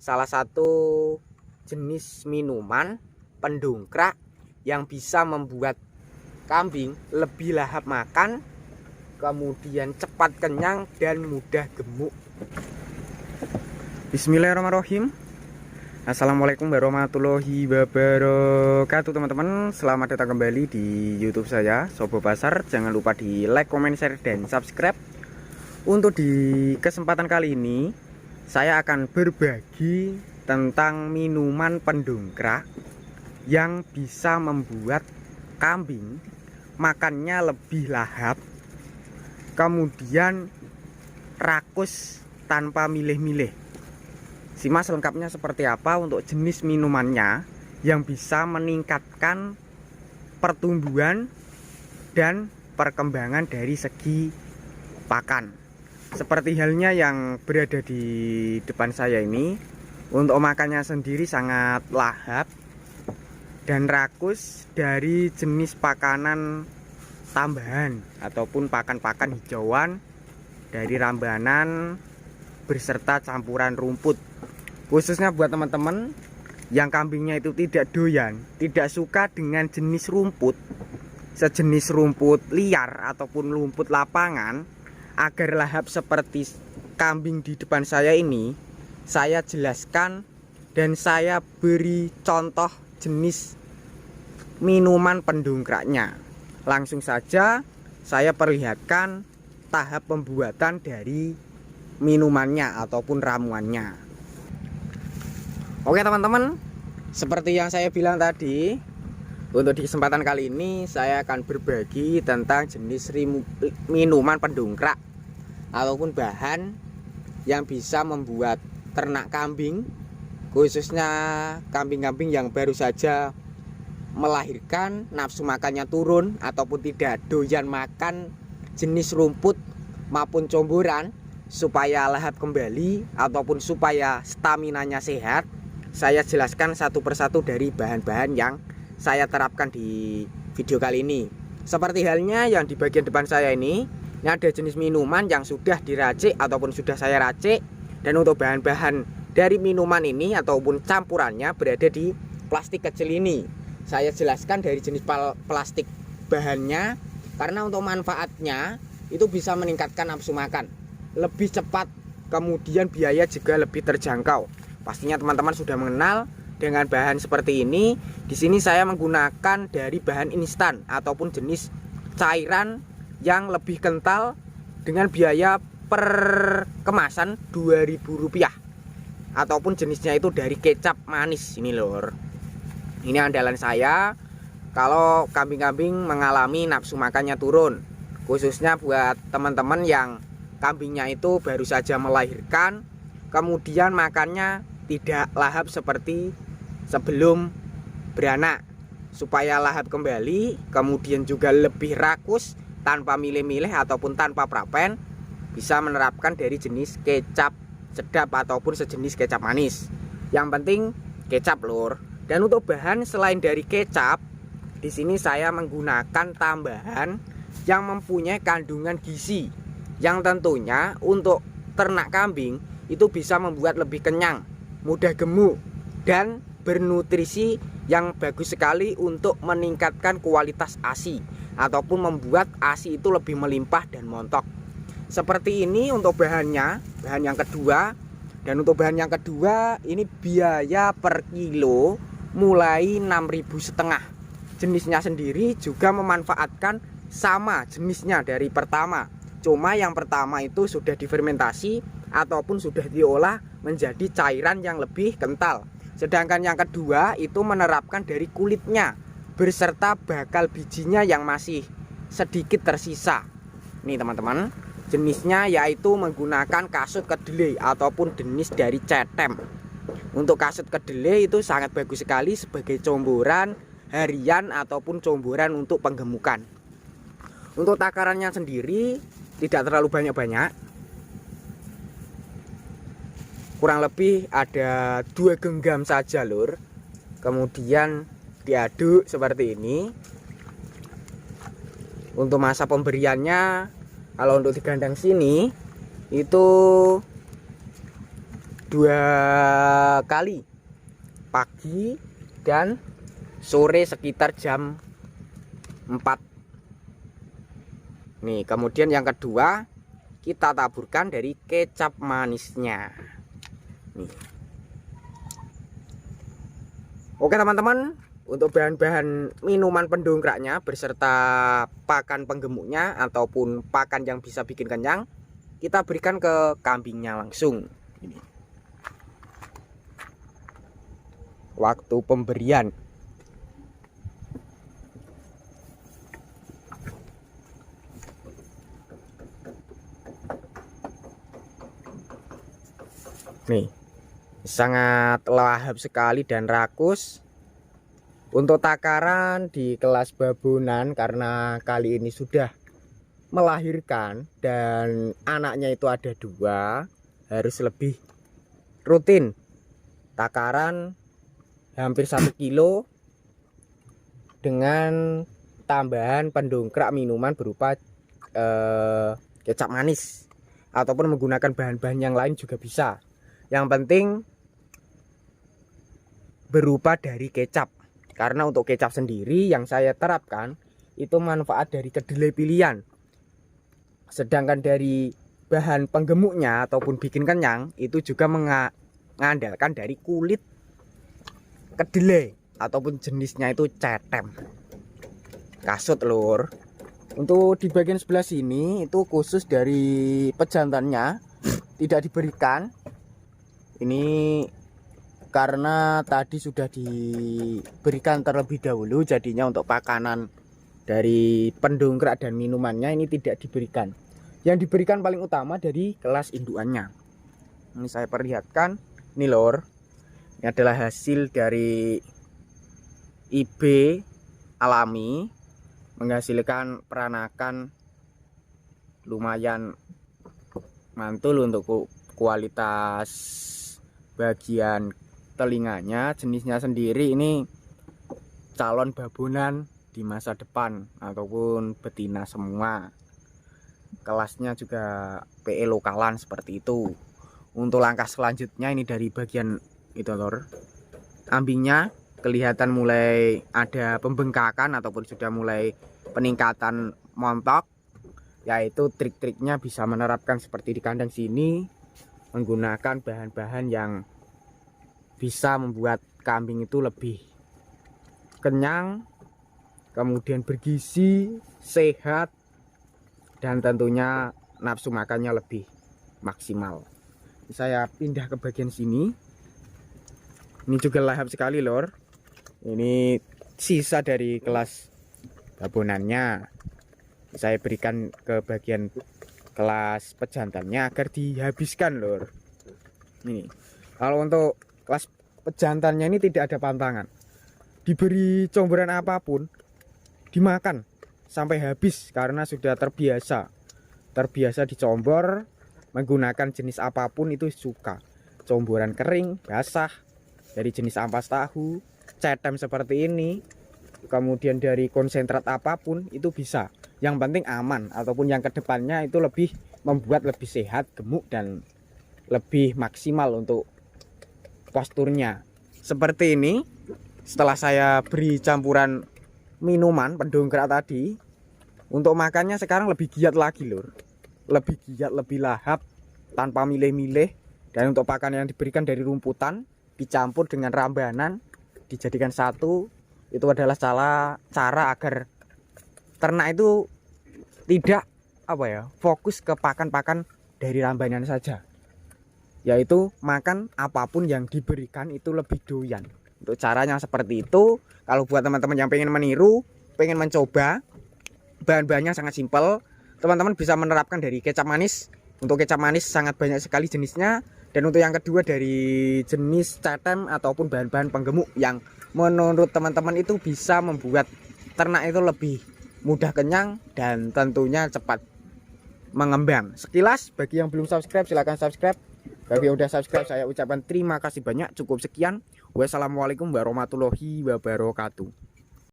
salah satu jenis minuman pendongkrak yang bisa membuat kambing lebih lahap makan, kemudian cepat kenyang dan mudah gemuk. Bismillahirrahmanirrahim. Assalamualaikum warahmatullahi wabarakatuh teman-teman. Selamat datang kembali di YouTube saya, Sobo Pasar. Jangan lupa di like, comment, share, dan subscribe. Untuk di kesempatan kali ini saya akan berbagi tentang minuman pendongkrak yang bisa membuat kambing makannya lebih lahap, kemudian rakus tanpa milih-milih. Simak selengkapnya seperti apa untuk jenis minumannya yang bisa meningkatkan pertumbuhan dan perkembangan dari segi pakan. Seperti halnya yang berada di depan saya ini, untuk makannya sendiri sangat lahap dan rakus dari jenis pakanan tambahan ataupun pakan-pakan hijauan dari rambanan berserta campuran rumput. Khususnya buat teman-teman yang kambingnya itu tidak doyan, tidak suka dengan jenis rumput, sejenis rumput liar ataupun rumput lapangan, agar lahap seperti kambing di depan saya ini, saya jelaskan dan saya beri contoh jenis minuman pendongkraknya. Langsung saja saya perlihatkan tahap pembuatan dari minumannya ataupun ramuannya. Oke teman-teman, seperti yang saya bilang tadi, untuk di kesempatan kali ini saya akan berbagi tentang jenis minuman pendongkrak ataupun bahan yang bisa membuat ternak kambing, khususnya kambing-kambing yang baru saja melahirkan, nafsu makannya turun ataupun tidak doyan makan jenis rumput maupun comboran, supaya lahap kembali ataupun supaya staminanya sehat. Saya jelaskan satu persatu dari bahan-bahan yang saya terapkan di video kali ini. Seperti halnya yang di bagian depan saya ini ada jenis minuman yang sudah diracik ataupun sudah saya racik. Dan untuk bahan-bahan dari minuman ini ataupun campurannya berada di plastik kecil ini. Saya jelaskan dari jenis plastik bahannya, karena untuk manfaatnya itu bisa meningkatkan nafsu makan lebih cepat, kemudian biaya juga lebih terjangkau. Pastinya teman-teman sudah mengenal dengan bahan seperti ini. Di sini saya menggunakan dari bahan instan ataupun jenis cairan yang lebih kental dengan biaya per kemasan Rp2.000, ataupun jenisnya itu dari kecap manis ini lor. Ini andalan saya kalau kambing-kambing mengalami nafsu makannya turun, khususnya buat teman-teman yang kambingnya itu baru saja melahirkan, kemudian makannya tidak lahap seperti sebelum beranak. Supaya lahap kembali, kemudian juga lebih rakus tanpa milih-milih ataupun tanpa prapen, bisa menerapkan dari jenis kecap sedap ataupun sejenis kecap manis. Yang penting kecap lur. Dan untuk bahan selain dari kecap, di sini saya menggunakan tambahan yang mempunyai kandungan gizi, yang tentunya untuk ternak kambing itu bisa membuat lebih kenyang, mudah gemuk, dan bernutrisi yang bagus sekali untuk meningkatkan kualitas ASI ataupun membuat ASI itu lebih melimpah dan montok. Seperti ini untuk bahannya, bahan yang kedua. Dan untuk bahan yang kedua ini biaya per kilo mulai 6.500. Jenisnya sendiri juga memanfaatkan sama jenisnya dari pertama. Cuma yang pertama itu sudah difermentasi ataupun sudah diolah menjadi cairan yang lebih kental. Sedangkan yang kedua itu menerapkan dari kulitnya berserta bakal bijinya yang masih sedikit tersisa. Nih teman-teman, jenisnya yaitu menggunakan kasut kedelai ataupun jenis dari cetem. Untuk kasut kedelai itu sangat bagus sekali sebagai comboran harian ataupun comboran untuk penggemukan. Untuk takarannya sendiri tidak terlalu banyak-banyak, kurang lebih ada 2 genggam saja lur. Kemudian diaduk seperti ini. Untuk masa pemberiannya, kalau untuk di kandang sini itu 2 kali, pagi dan sore sekitar jam 4. Nih, kemudian yang kedua kita taburkan dari kecap manisnya. Nih. Oke teman-teman, untuk bahan-bahan minuman pendongkraknya beserta pakan penggemuknya ataupun pakan yang bisa bikin kenyang, kita berikan ke kambingnya langsung. Ini. Waktu pemberian. Nih, sangat lahap sekali dan rakus. Untuk takaran di kelas babonan, karena kali ini sudah melahirkan dan anaknya itu ada 2, harus lebih rutin. Takaran hampir 1 kilo dengan tambahan pendongkrak minuman berupa kecap manis ataupun menggunakan bahan-bahan yang lain juga bisa. Yang penting berupa dari kecap, karena untuk kecap sendiri yang saya terapkan itu manfaat dari kedelai pilihan, sedangkan dari bahan penggemuknya ataupun bikin kenyang itu juga mengandalkan dari kulit kedelai ataupun jenisnya itu cetem kasut lur. Untuk di bagian sebelah sini itu khusus dari pejantannya tidak diberikan. Ini karena tadi sudah diberikan terlebih dahulu, jadinya untuk pakanan dari pendongkrak dan minumannya ini tidak diberikan. Yang diberikan paling utama dari kelas indukannya. Ini saya perlihatkan, ini lor, ini adalah hasil dari IB alami, menghasilkan peranakan lumayan mantul untuk kualitas bagian telinganya. Jenisnya sendiri ini calon babonan di masa depan ataupun betina semua. Kelasnya juga PE lokalan seperti itu. Untuk langkah selanjutnya ini dari bagian itu lor, kambingnya kelihatan mulai ada pembengkakan ataupun sudah mulai peningkatan montok, yaitu trik-triknya bisa menerapkan seperti di kandang sini, menggunakan bahan-bahan yang bisa membuat kambing itu lebih kenyang, kemudian bergizi, sehat, dan tentunya nafsu makannya lebih maksimal. Saya pindah ke bagian sini. Ini juga lahap sekali lor. Ini sisa dari kelas babonannya. Saya berikan ke bagian kelas pejantannya agar dihabiskan lor. Ini kalau untuk kelas pejantannya ini tidak ada pantangan, diberi comboran apapun dimakan sampai habis karena sudah terbiasa dicombor menggunakan jenis apapun itu suka. Comboran kering, basah, dari jenis ampas tahu, cetem seperti ini, kemudian dari konsentrat apapun itu bisa. Yang penting aman, ataupun yang kedepannya itu lebih membuat lebih sehat, gemuk, dan lebih maksimal untuk posturnya. Seperti ini, setelah saya beri campuran minuman pendongkrak tadi, untuk makannya sekarang lebih giat lagi lur. Lebih giat, lebih lahap, tanpa milih-milih. Dan untuk pakan yang diberikan dari rumputan dicampur dengan rambanan dijadikan satu, itu adalah cara agar ternak itu tidak fokus ke pakan-pakan dari rambanan saja, yaitu makan apapun yang diberikan itu lebih doyan. Untuk caranya seperti itu. Kalau buat teman-teman yang pengen meniru, pengen mencoba, bahan-bahannya sangat simpel. Teman-teman bisa menerapkan dari kecap manis. Untuk kecap manis sangat banyak sekali jenisnya. Dan untuk yang kedua dari jenis cetem ataupun bahan-bahan penggemuk yang menurut teman-teman itu bisa membuat ternak itu lebih mudah kenyang dan tentunya cepat mengembang. Sekilas bagi yang belum subscribe silahkan subscribe. Bagi yang udah subscribe saya ucapkan terima kasih banyak. Cukup sekian. Wassalamualaikum warahmatullahi wabarakatuh.